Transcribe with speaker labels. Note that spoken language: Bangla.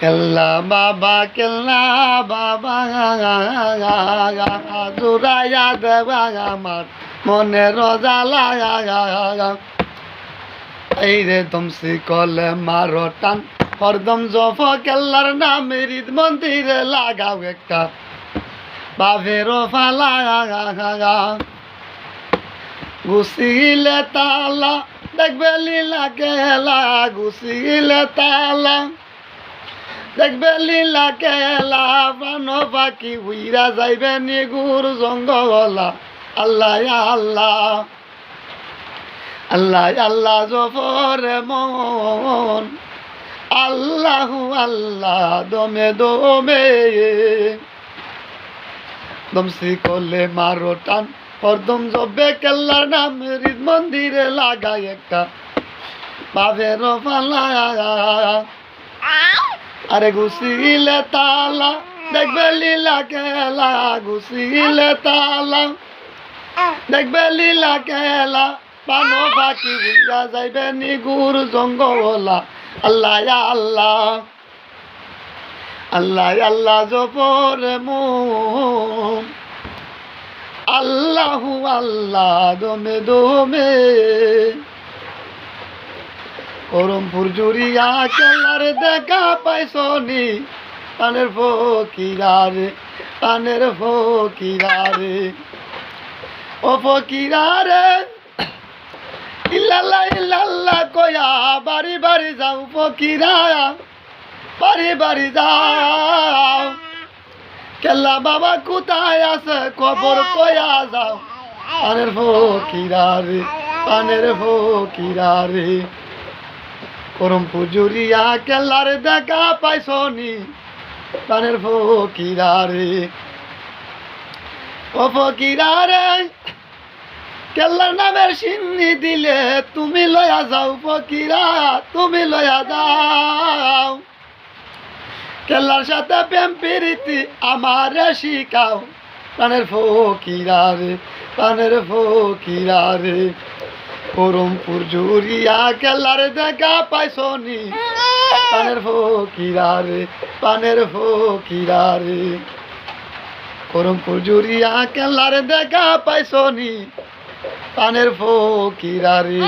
Speaker 1: কেল্লা বাবা জুড়াইয়া দেবা আমার মনে রজালা এই রে দমসি কলে মারো টান হরদম জফ কেল্লার নামে হৃদ মন্দিরে লাগাও একটা বাভেরও ফালা গুছিলে তালা দেখবে লীলা কেলা গুছিলে তালা দেখবে লীলা কেলা প্রাণ পাখি উইরা যাইবে নিগুর জঙ্গলা আল্লাহ আল্লাহ আল্লাহ আল্লাহ জফরে মন আল্লাহু আল্লাহ দমে দমে দমসি করলে মারো টান হরদম জবে কেল্লার নাম হৃদ মন্দিরে লাগাই একটা বাবের ফালা আরে গুছিলে তালা দেখবে লীলা কেলা গুছিলে তালা দেখবে লীলা কেলা প্রাণ পাখি উইরা যাইবে নিগুর জঙ্গলা আল্লাহ আল্লাহ আল্লাহ আল্লাহ জপরে মন আল্লাহু আল্লাহ দমে দমে করমপুর জুড়িয়া কেল্লার দেখা পাইছনি পানের ফকিরারে পানের ফকিরারে ও ফকিরারে ইল্লাল্লাহ ইল্লাল্লাহ কয়া বাড়ি বাড়ি যাও ফকিরা বাড়ি বাড়ি যাও কেল্লা বাবা কোথায় আছে খবর কয়া যাও পানের ফকিরারে পানের ফকিরারে করমপুর জুড়িয়া কেল্লার দেখা পাইছনি পানের ফকিরারে ও ফকিরারে কেল্লার নামের সিন্নি দিলে তুমি লয়া যাও ফকিরা তুমি লয়া যাও কেল্লার সাথে প্রেম প্রীতি আমারে শিখাও পানের ফকিরারে পানের ফকিরারে করমপুর জুড়িয়া কেল্লার দেখা পাইছনি পানের ফকিরারে পানের ফকিরারে করমপুর জুড়িয়া কেল্লার দেখা পাইছনি পানের ফকিরারে